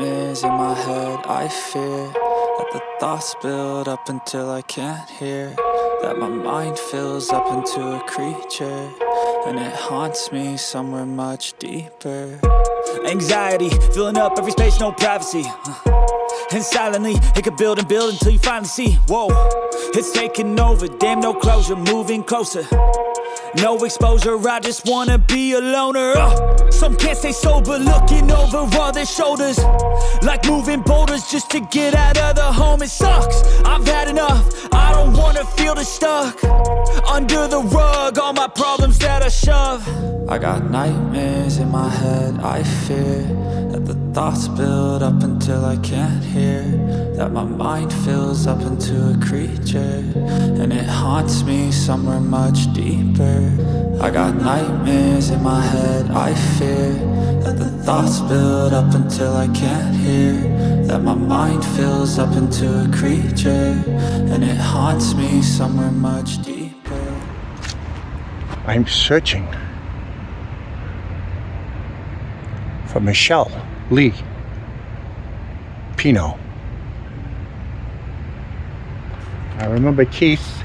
nightmares in my head. I fear that the thoughts build up until I can't hear, that my mind fills up into a creature, and it haunts me somewhere much deeper. Anxiety filling up every space, no privacy. And silently, it could build and build until you finally see, whoa, it's taking over, damn, no closure, moving closer. No exposure, I just wanna be a loner. Some can't stay sober, looking over all their shoulders, like moving boulders just to get out of the home. It sucks, I've had enough, I don't wanna feel the stuck under the rug, all my problems that I shove. I got nightmares in my head, I fear that the thoughts build up until I can't hear, that my mind fills up into a creature, and it haunts me somewhere much deeper. I got nightmares in my head, I fear that the thoughts build up until I can't hear, that my mind fills up into a creature, and it haunts me somewhere much deeper. I'm searching for Michelle Lee Pino. I remember Keith.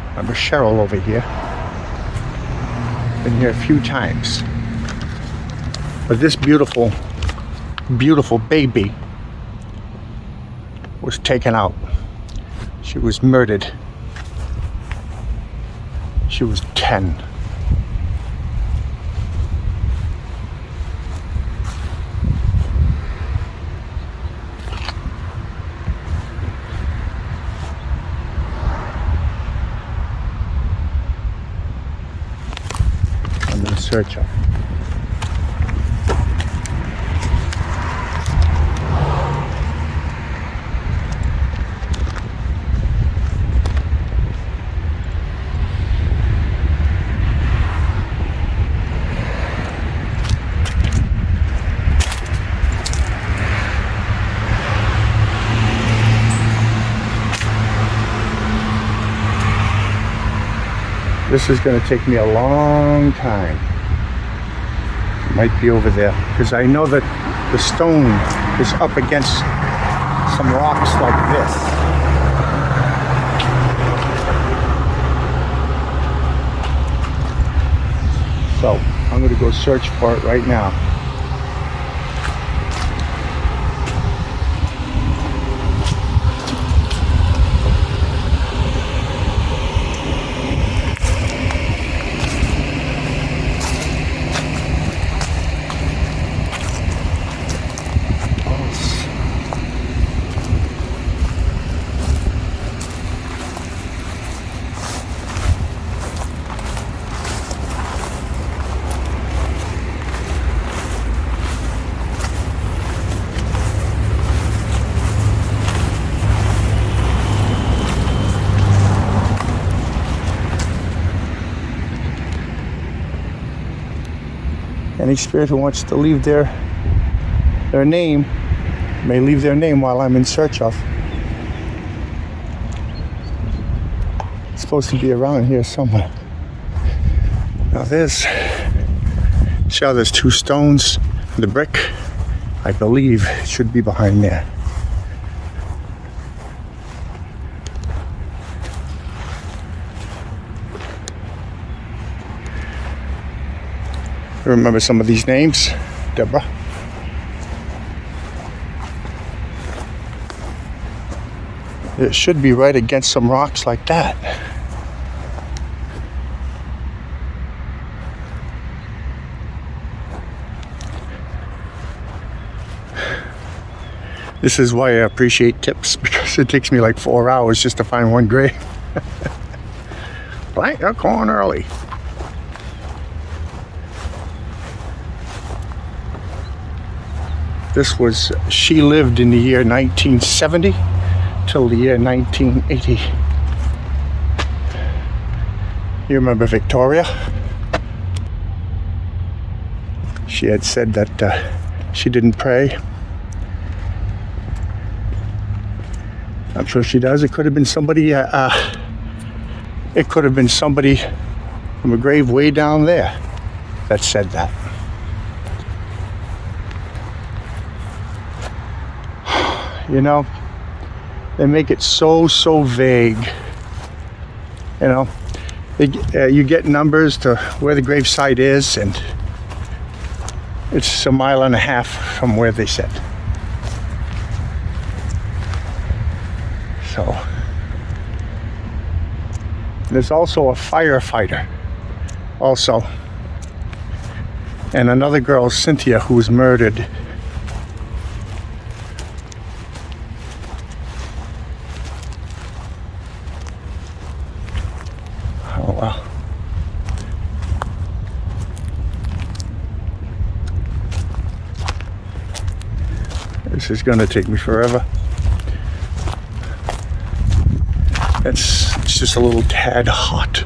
I remember Cheryl over here. Been here a few times. But this beautiful, beautiful baby was taken out. She was murdered. She was 10. I'm in search of. This is going to take me a long time. It might be over there, because I know that the stone is up against some rocks like this. So I'm going to go search for it right now. Any spirit who wants to leave their name may leave their name while I'm in search of. It's supposed to be around here somewhere. Now there's 2 stones and a brick. I believe it should be behind there. Remember some of these names, Deborah. It should be right against some rocks like that. This is why I appreciate tips, because it takes me like 4 hours just to find one grave. Blank, you're going early. She lived in the year 1970 till the year 1980. You remember Victoria? She had said that she didn't pray. I'm sure she does. It could have been somebody. It could have been somebody from a grave way down there that said that. you know, they make it so vague. You know, you get numbers to where the gravesite is, and it's 1.5 miles from where they sit. So there's also a firefighter also, and another girl, Cynthia, who was murdered. Oh wow. This is gonna take me forever. It's just a little tad hot.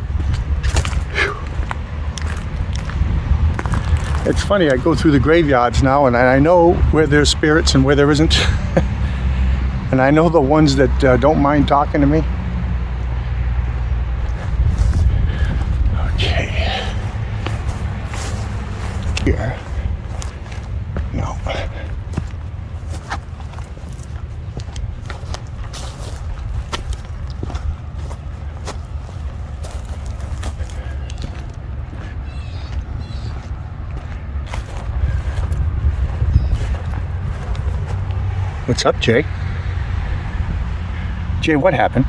Whew. It's funny, I go through the graveyards now and I know where there's spirits and where there isn't. And I know the ones that don't mind talking to me. Okay. Here. No. What's up, Jay? Jay, what happened?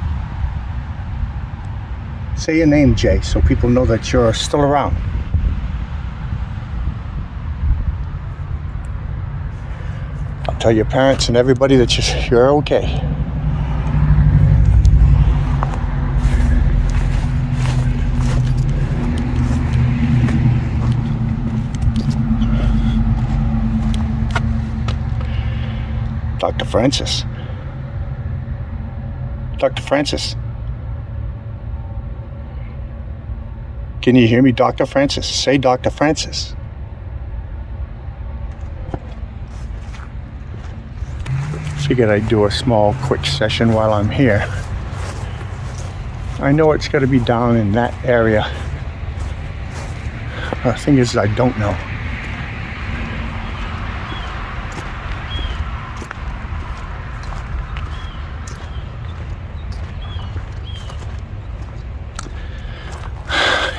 Say your name, Jay, so people know that you're still around. I'll tell your parents and everybody that you're okay. Dr. Francis. Dr. Francis. Can you hear me, Dr. Francis? Say Dr. Francis. Figured I'd do a small, quick session while I'm here. I know it's got to be down in that area. The thing is, I don't know.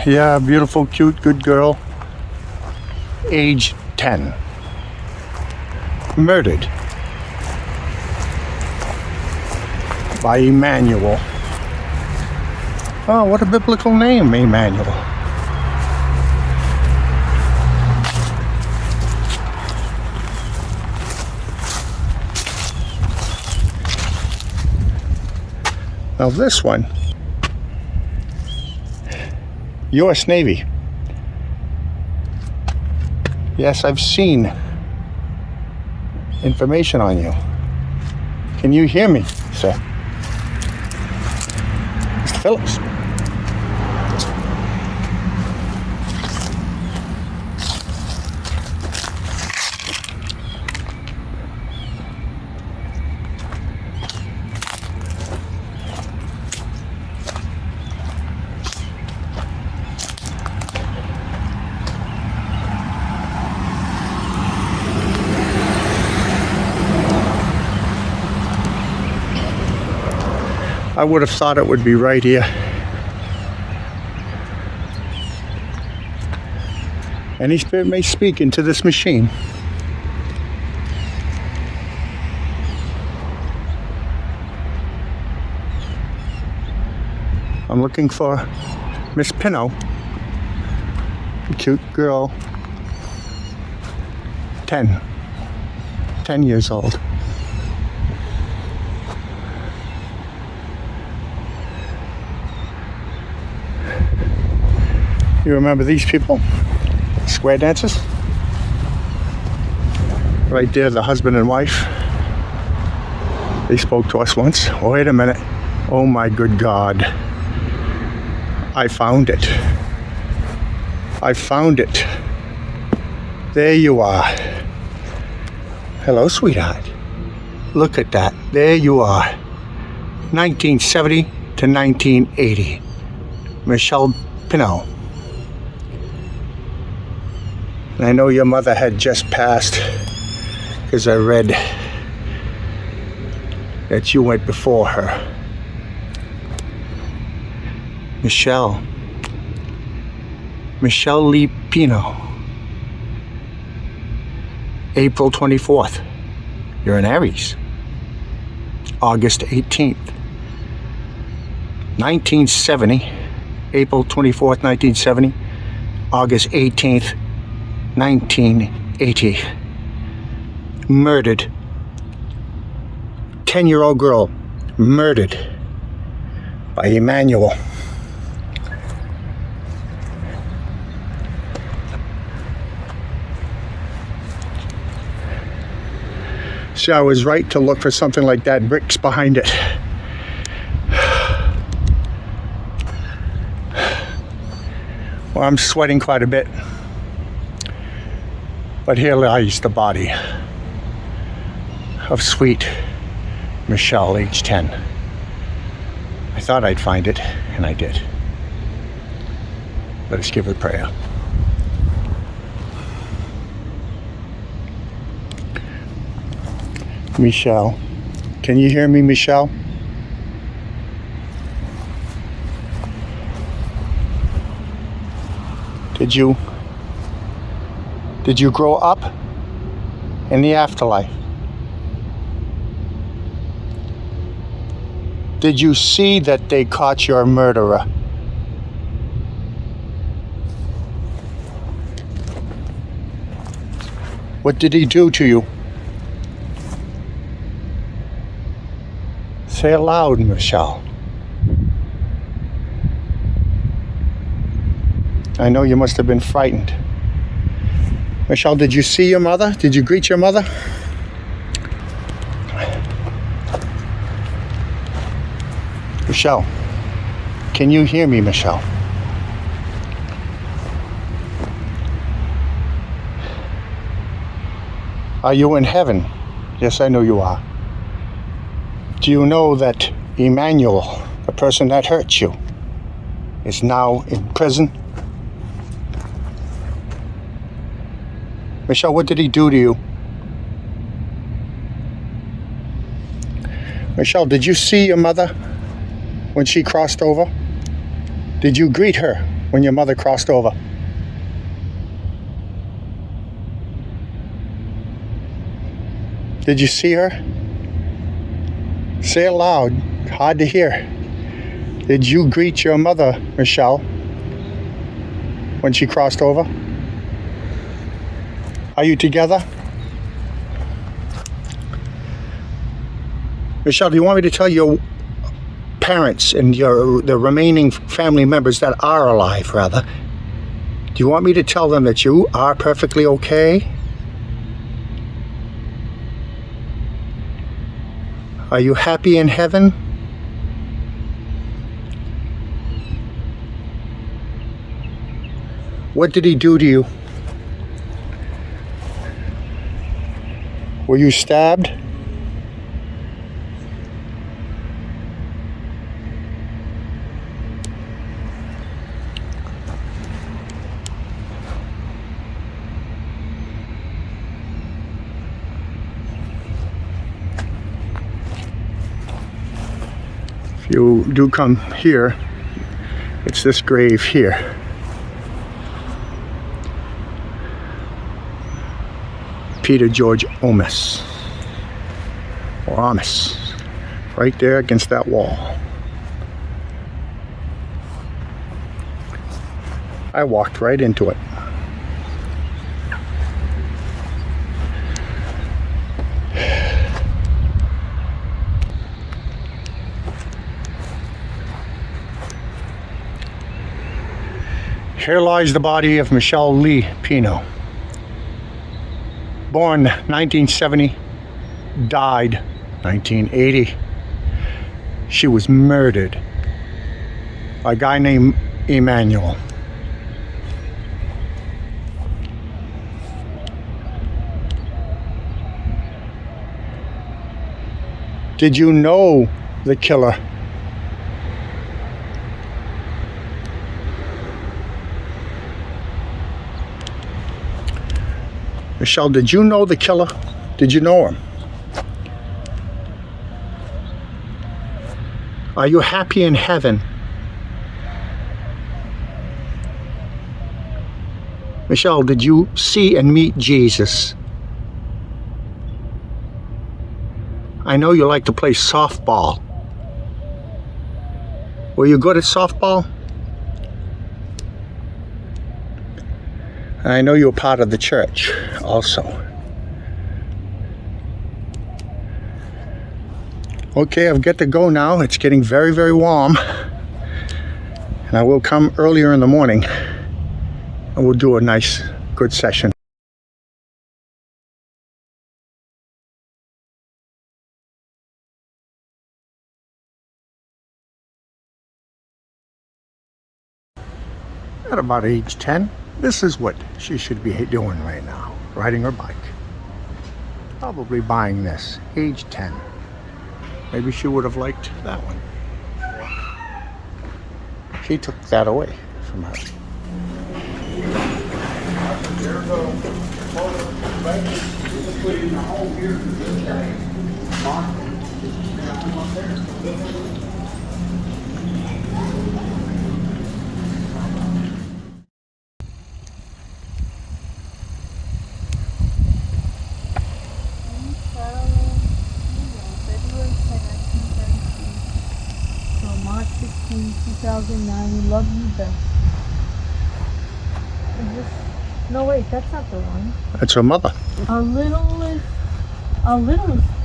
Yeah, beautiful, cute, good girl. Age 10. Murdered by Emmanuel. Oh, what a biblical name, Emmanuel. Now this one, U.S. Navy. Yes, I've seen information on you. Can you hear me, sir? Mr. Phillips. I would have thought it would be right here. Any spirit may speak into this machine. I'm looking for Miss Pinot, a cute girl, 10 years old. You remember these people? Square dancers? Right there, the husband and wife. They spoke to us once. Wait a minute. Oh my good God. I found it. I found it. There you are. Hello, sweetheart. Look at that. There you are. 1970 to 1980. Michelle Pinot. And I know your mother had just passed, because I read that you went before her. Michelle Lee Pino. April 24th, you're in Aries. August 18th, 1970, April 24th, 1970, August 18th, 1980. Murdered. 10-year-old girl murdered by Emmanuel. So I was right to look for something like that, bricks behind it. Well, I'm sweating quite a bit. But here lies the body of sweet Michelle, age 10. I thought I'd find it, and I did. Let us give a prayer. Michelle, can you hear me, Michelle? Did you grow up in the afterlife? Did you see that they caught your murderer? What did he do to you? Say it loud, Michelle. I know you must have been frightened. Michelle, did you see your mother? Did you greet your mother? Michelle, can you hear me, Michelle? Are you in heaven? Yes, I know you are. Do you know that Emmanuel, the person that hurt you, is now in prison? Michelle, what did he do to you? Michelle, did you see your mother when she crossed over? Did you greet her when your mother crossed over? Did you see her? Say it loud, hard to hear. Did you greet your mother, Michelle, when she crossed over? Are you together? Michelle, do you want me to tell your parents and the remaining family members that are alive, rather, do you want me to tell them that you are perfectly okay? Are you happy in heaven? What did he do to you? Were you stabbed? If you do come here, it's this grave here. Peter George Omis, or Omis, right there against that wall. I walked right into it. Here lies the body of Michelle Lee Pino. Born 1970, died 1980. She was murdered by a guy named Emmanuel. Did you know the killer? Michelle, did you know the killer? Did you know him? Are you happy in heaven? Michelle, did you see and meet Jesus? I know you like to play softball. Were you good at softball? I know you were part of the church also. Okay, I've got to go now. It's getting very, very warm. And I will come earlier in the morning and we'll do a nice, good session. At about age 10, this is what she should be doing right now, riding her bike. Probably buying this, age 10. Maybe she would have liked that one. She took that away from her. March 16, 2009, we love you best. Is this, no wait, that's not the one. That's her mother. Our littlest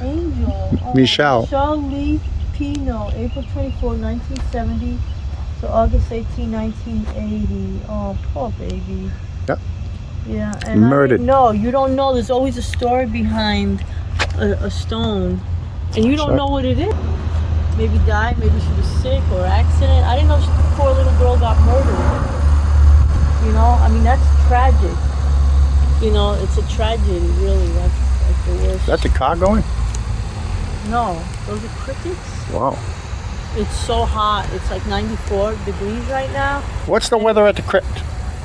angel. Oh, Michelle. Michelle Lee Pino, April 24, 1970 to August 18, 1980. Oh, poor baby. Yep. Yeah, and Murdered. No, you don't know. There's always a story behind a stone, and you don't Sure. know what it is. Maybe died, maybe she was sick or accident. I didn't know the poor little girl got murdered. You know, I mean, that's tragic. You know, it's a tragedy, really. That's like the worst. That's a car going? No, those are crickets. Wow. It's so hot. It's like 94 degrees right now. What's the weather at the crypt?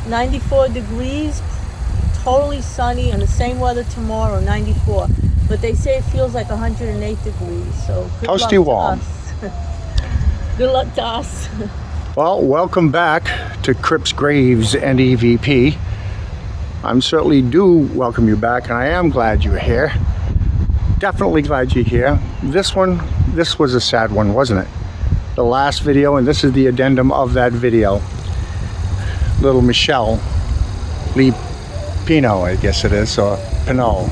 94 degrees, totally sunny, and the same weather tomorrow, 94. But they say it feels like 108 degrees, so good luck Toasty to warm. us. Good luck to us. Well, welcome back to Crypts, Graves, and EVP. I'm certainly do welcome you back, and I am glad you're here. Definitely glad you're here. This was a sad one, wasn't it? The last video, and this is the addendum of that video. Little Michelle Lee Pino, I guess it is, or Pinot.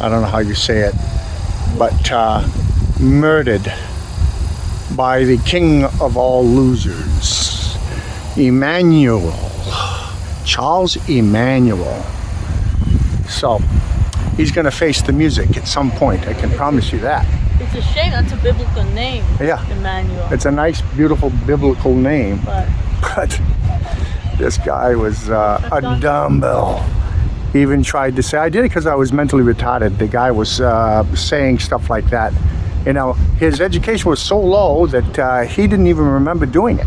I don't know how you say it, but murdered by the king of all losers, Emmanuel, Charles Emmanuel. So he's going to face the music at some point, I can promise you that. It's a shame, that's a biblical name. Yeah. Emmanuel. It's a nice, beautiful biblical name, But this guy was a dumbbell. He even tried to say, I did it because I was mentally retarded. The guy was saying stuff like that. You know, his education was so low that he didn't even remember doing it.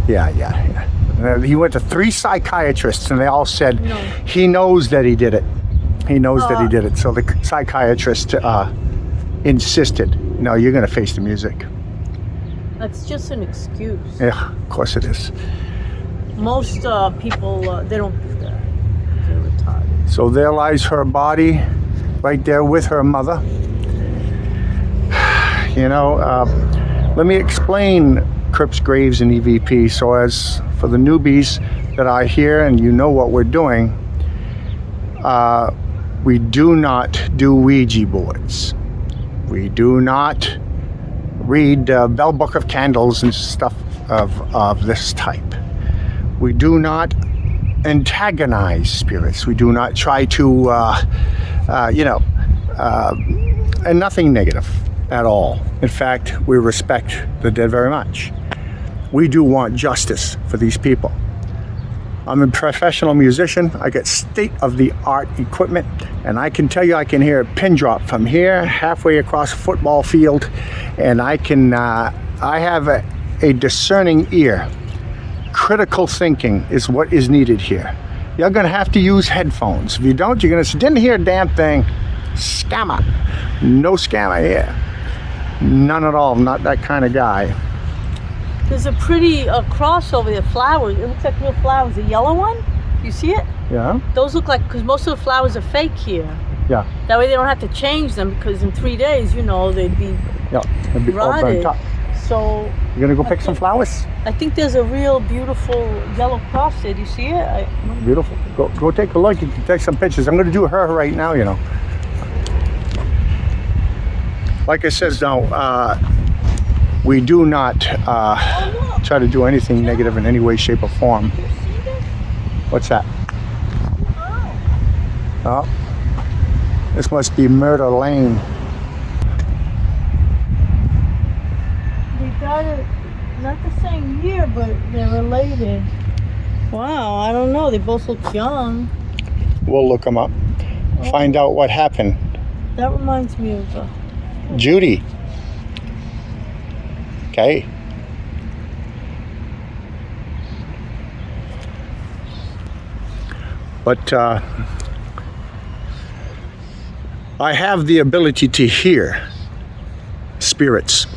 Yeah. He went to 3 psychiatrists and they all said, No. he knows that he did it. He knows that he did it. So the psychiatrist insisted, no, you're going to face the music. that's just an excuse. Yeah, of course it is. Most people, they don't do that. They're retarded. So there lies her body right there with her mother. You know, let me explain Crypts, Graves, and EVP. So as for the newbies that are here and you know what we're doing, we do not do Ouija boards. We do not read Bell Book of Candles and stuff of this type. We do not antagonize spirits. We do not try to, and nothing negative at all. In fact, we respect the dead very much. We do want justice for these people. I'm a professional musician. I get state-of-the-art equipment, and I can tell you I can hear a pin drop from here halfway across a football field, and I have a discerning ear. Critical thinking is what is needed here. You're going to have to use headphones. If you don't, you're going to say, didn't hear a damn thing. Scammer. No scammer here. None at all. Not that kind of guy. There's a pretty cross over there, flowers. It looks like real flowers. The yellow one, you see it? Yeah. Those look like, because most of the flowers are fake here. Yeah. That way they don't have to change them, because in 3 days, you know, they'd be Yeah. It'd be all burnt rotted. up. So You gonna go pick some flowers? I think there's a real beautiful yellow cross there. Do you see it? Beautiful. Go take a look. You can take some pictures. I'm gonna do her right now, you know. Like I said, now, we do not try to do anything negative in any way, shape, or form. You see this? What's that? Oh. Oh, this must be Murder Lane. They got it, not the same year, but they're related. Wow, I don't know. They both look young. We'll look them up. Find out what happened. That reminds me of Judy. Okay. But I have the ability to hear spirits.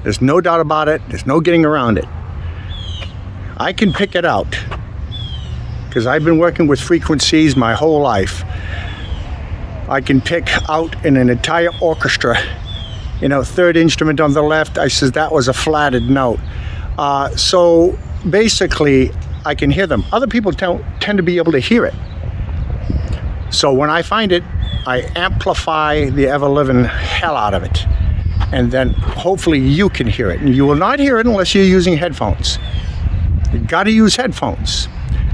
There's no doubt about it. There's no getting around it. I can pick it out because I've been working with frequencies my whole life. I can pick out in an entire orchestra, you know, third instrument on the left, I says that was a flatted note. So basically, I can hear them. Other people tend to be able to hear it. So when I find it, I amplify the ever-living hell out of it. And then hopefully you can hear it. And you will not hear it unless you're using headphones. You got to use headphones.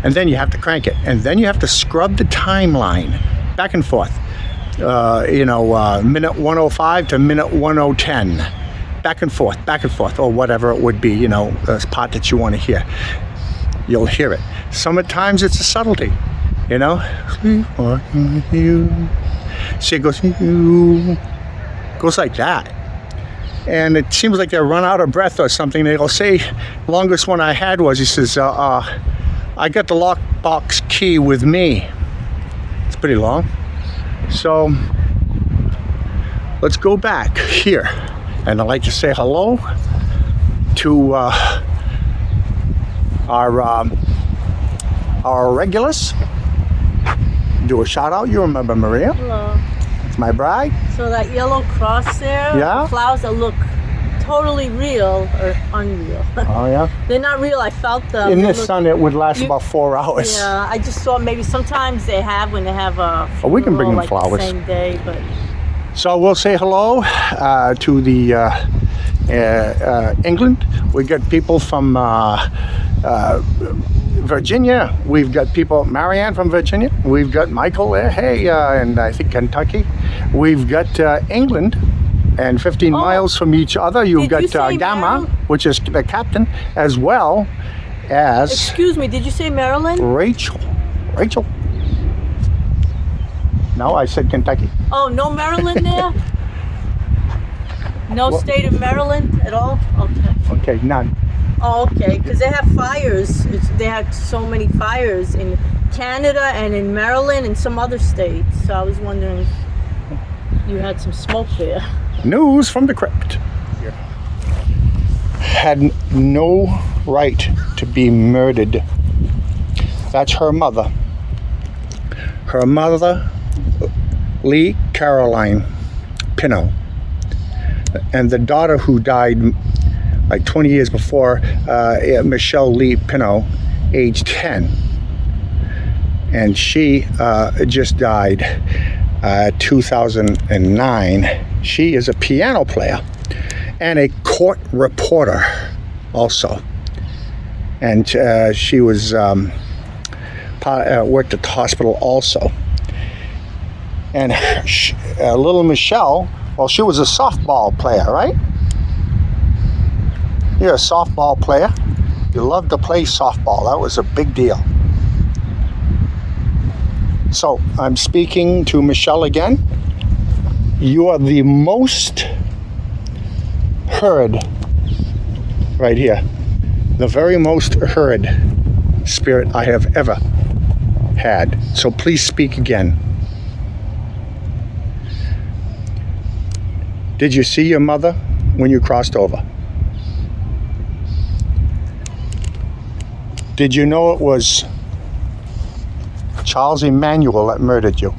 And then you have to crank it. And then you have to scrub the timeline back and forth. Minute 105 to minute 1010. Back and forth, or whatever it would be, you know, the part that you want to hear. You'll hear it. Sometimes it's a subtlety, you know. Walking with you. See, it goes like that. And it seems like they run out of breath or something. They'll say, longest one I had was, he says, I got the lockbox key with me. It's pretty long. So let's go back here. And I'd like to say hello to our regulars. Do a shout out. You remember Maria? hello. It's my bride. So that yellow cross there, Yeah? the flowers that look totally real or unreal. Oh yeah. They're not real. I felt them. In They the look- sun, it would last about 4 hours. Yeah, I just saw maybe sometimes they have when they have a Oh, we can bring them like the flowers. same day, but So we'll say hello to the England. We got people from Virginia. We've got people, Marianne from Virginia. We've got Michael there. Hey, and I think Kentucky. We've got England, and 15 miles from each other. You've Did you got say Gamma, Maryland? which is the captain, as well as excuse me, did you say Maryland? Rachel. Rachel. No, I said Kentucky. Oh, no Maryland there? No state of Maryland at all? Okay. Okay, none. Oh, okay, because they have fires. They have so many fires in Canada and in Maryland and some other states. So I was wondering if you had some smoke there. News from the crypt. Had no right to be murdered. That's her mother. Her mother, Lee Caroline Pinot. And the daughter who died like 20 years before, Michelle Lee Pinot, age 10. And she just died 2009. She is a piano player and a court reporter also. And she was worked at the hospital also. And little Michelle, well, she was a softball player, right? You're a softball player. You love to play softball. That was a big deal. So I'm speaking to Michelle again. You are the most heard right here. The very most heard spirit I have ever had. So please speak again. Did you see your mother when you crossed over? Did you know it was Charles Emmanuel that murdered you?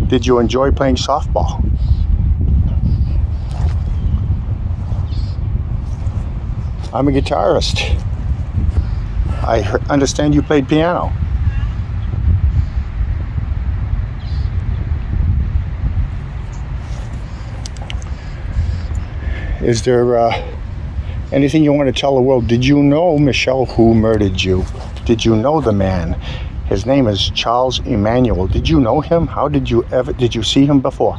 Did you enjoy playing softball? I'm a guitarist. I understand you played piano. Is there anything you want to tell the world? Did you know, Michelle, who murdered you? Did you know the man? His name is Charles Emmanuel. Did you know him? How did you see him before?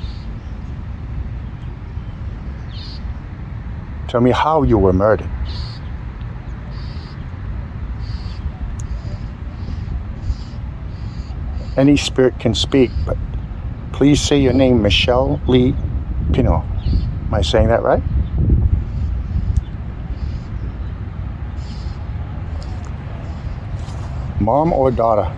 Tell me how you were murdered. Any spirit can speak, but please say your name, Michelle Lee Pinot. Am I saying that right? Mom or daughter?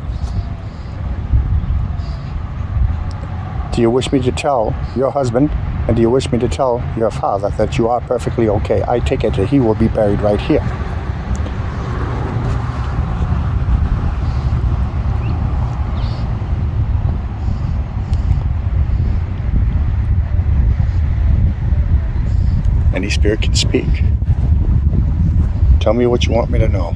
Do you wish me to tell your husband, and do you wish me to tell your father that you are perfectly okay? I take it that he will be buried right here. Any spirit can speak. Tell me what you want me to know.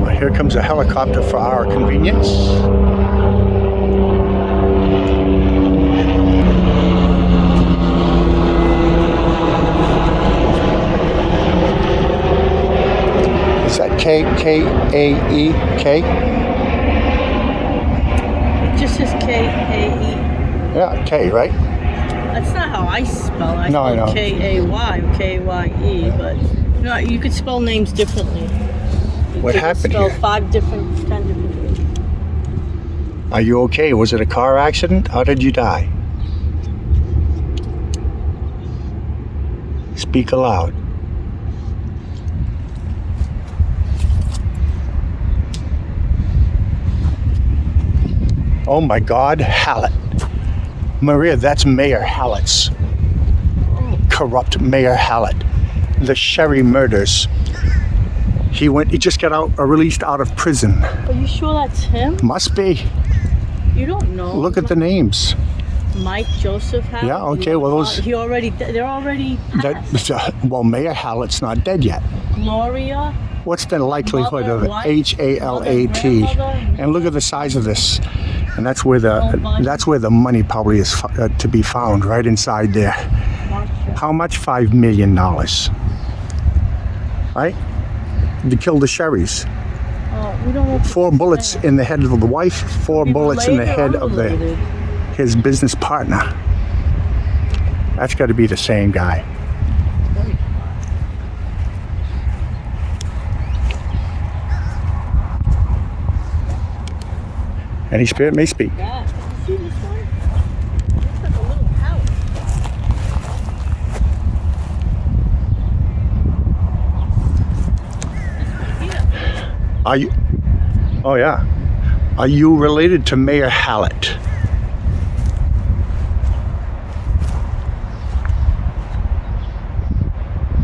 Well, here comes a helicopter for our convenience. Is that K-A-E-K? Just says K-A-E. Yeah, K, right? That's not how I spell it. No, I know. K-A-Y or K-Y-E, but no, you could spell names differently. What happened spell here? 10 different ways. Are you okay? Was it a car accident? How did you die? Speak aloud. Oh my God, Hallett. Maria, that's Mayor Hallett's. Corrupt Mayor Hallett. The Sherry murders. He just got released out of prison. Are you sure that's him? Must be. You don't know. Look at the names. Mike Joseph Hallett? Yeah, okay, well those... They're already passed. Well, Mayor Hallett's not dead yet. Gloria? What's the likelihood of it? Mother, H-A-L-A-T. grandmother? And look at the size of this. And that's where the money probably is to be found, right inside there. How much? $5 million. Right? To kill the Sherrys. We don't know. 4 bullets in the head of the wife, 4 bullets in the head of his business partner. That's got to be the same guy. Any spirit may speak. Yeah. You see this one? Looks like a little house. This one here. Are you? Oh yeah. Are you related to Mayor Hallett?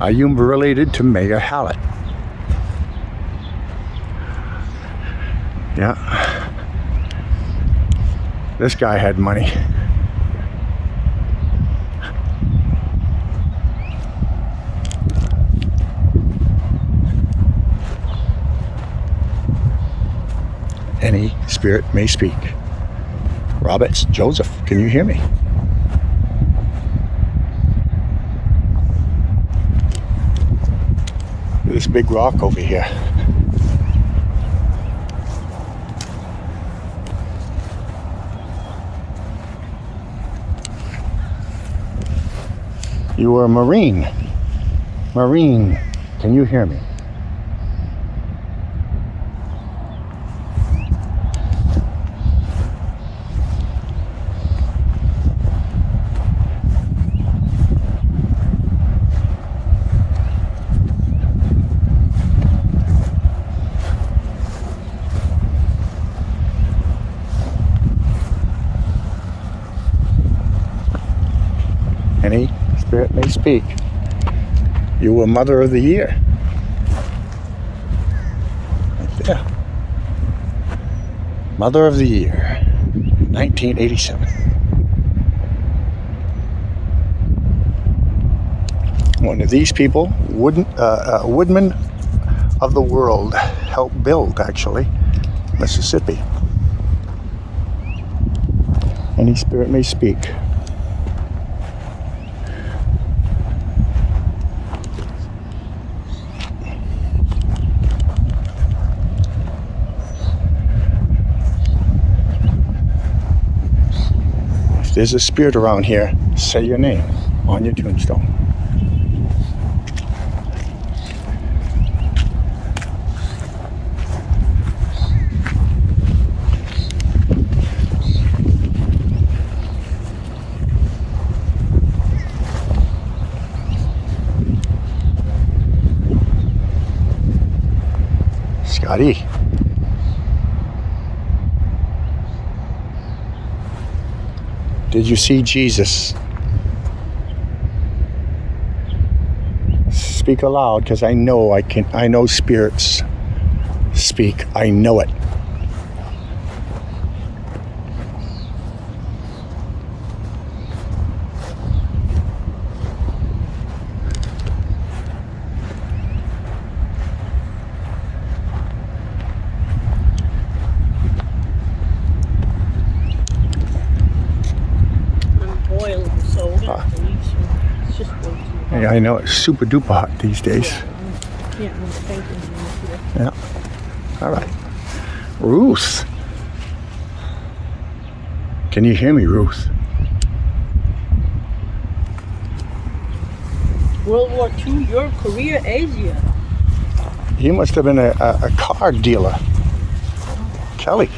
Are you related to Mayor Hallett? Yeah. This guy had money. Any spirit may speak. Roberts, Joseph, can you hear me? This big rock over here. You were a Marine. Marine, can you hear me? may speak. You were Mother of the Year. Right there. Mother of the Year, 1987. One of these people, Woodman of the World, helped build, actually, Mississippi. Any spirit may speak. If there's a spirit around here, say your name on your tombstone. Scotty. Did you see Jesus? Speak aloud, because I know spirits speak. I know it. Yeah, I know it's super duper hot these days. Yeah. All right. Ruth. Can you hear me, Ruth? World War II, Europe, Korea, Asia. You must have been a car dealer. Kelly,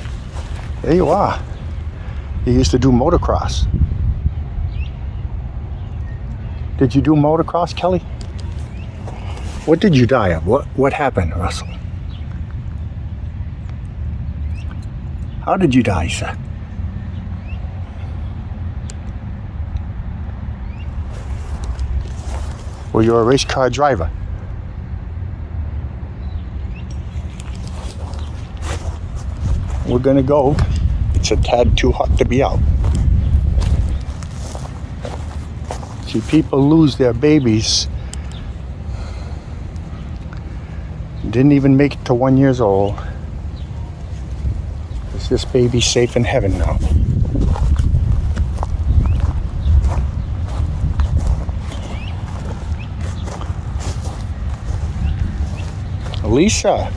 there you are. You used to do motocross. Did you do motocross, Kelly? What did you die of? What happened, Russell? How did you die, sir? Were you a race car driver? We're gonna go. It's a tad too hot to be out. See, people lose their babies. Didn't even make it to 1 year old. Is this baby safe in heaven now? Lisa,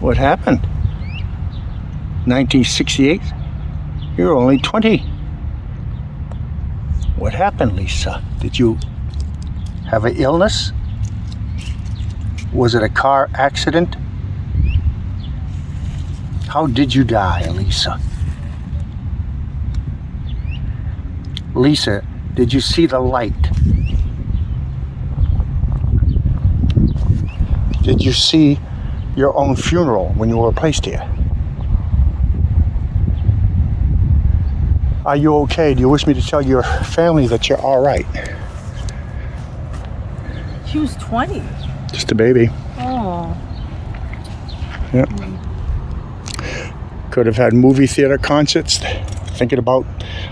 what happened? 1968? You're only 20. What happened, Lisa? Did you have an illness? Was it a car accident? How did you die, Lisa? Lisa, did you see the light? Did you see your own funeral when you were placed here? Are you okay? Do you wish me to tell your family that you're all right? She was 20. Just a baby. Oh. Yep. Could have had movie theater concerts. Thinking about,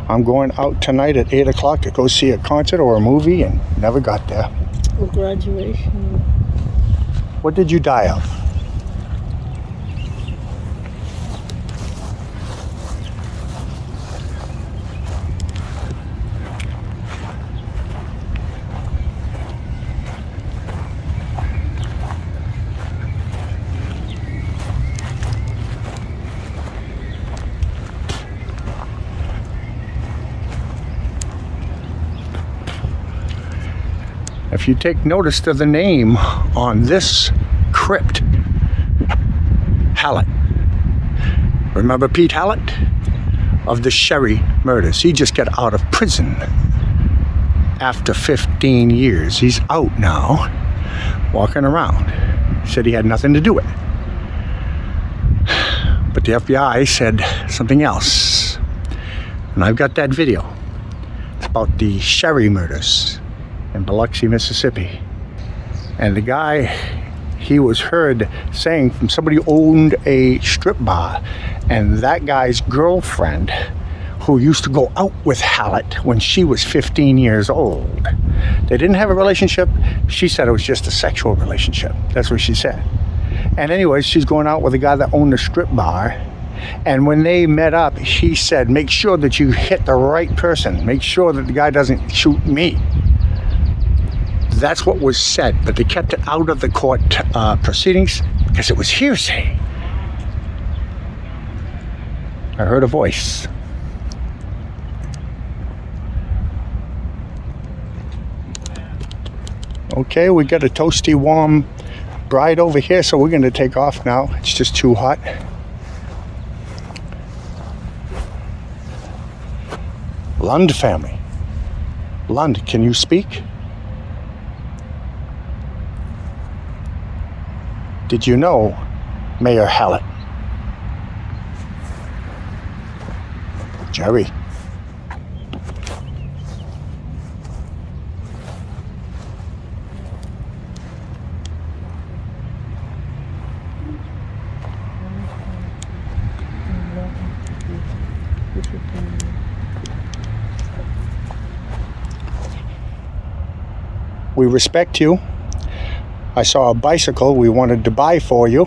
I'm going out tonight at 8 o'clock to go see a concert or a movie, and never got there. Or graduation. What did you die of? If you take notice of the name on this crypt, Hallett. Remember Pete Hallett? Of the Sherry murders. He just got out of prison after 15 years. He's out now, walking around. He said he had nothing to do with it. But the FBI said something else. And I've got that video. It's about the Sherry murders. in Biloxi, Mississippi. And the guy, he was heard saying from somebody who owned a strip bar, and that guy's girlfriend, who used to go out with Hallett when she was 15 years old. They didn't have a relationship. She said it was just a sexual relationship. That's what she said. And anyways, she's going out with a guy that owned a strip bar. And when they met up, he said, make sure that you hit the right person. Make sure that the guy doesn't shoot me. That's what was said, but they kept it out of the court proceedings because it was hearsay. I heard a voice. Okay, we got a toasty, warm bride over here, so we're going to take off now. It's just too hot. Lund family. Lund, can you speak? Did you know Mayor Hallett? Jerry. We respect you. I saw a bicycle we wanted to buy for you,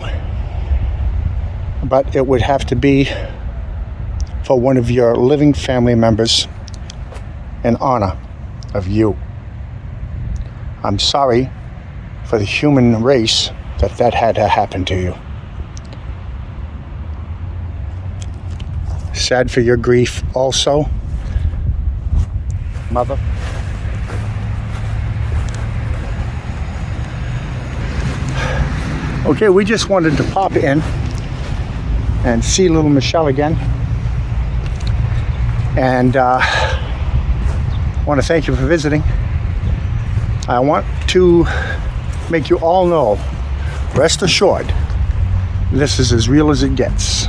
but it would have to be for one of your living family members in honor of you. I'm sorry for the human race that had to happen to you. Sad for your grief also, Mother. Okay, we just wanted to pop in and see little Michelle again. And want to thank you for visiting. I want to make you all know, rest assured, this is as real as it gets.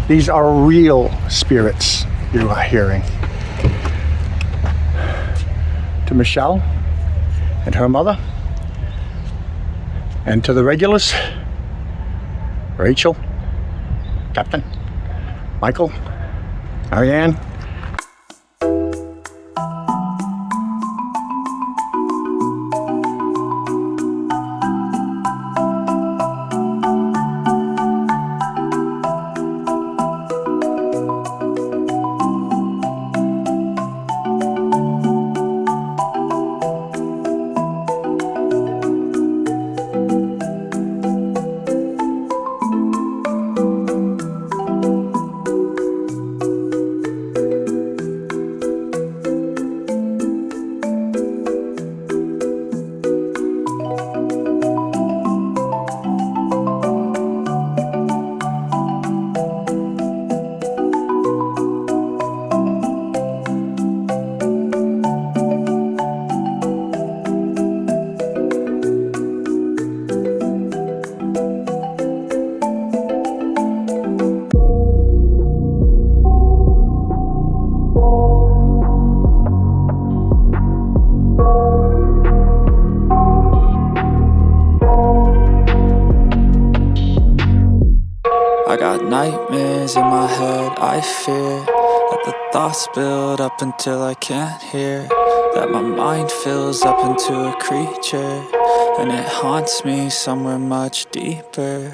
These are real spirits you are hearing. To Michelle and her mother, and to the regulars, Rachel, Captain, Michael, Marianne. I got nightmares in my head, I fear that the thoughts build up until I can't hear, that my mind fills up into a creature, and it haunts me somewhere much deeper.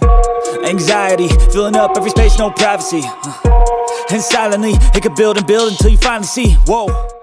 Anxiety, filling up every space, no privacy. And silently, it could build and build until you finally see, whoa.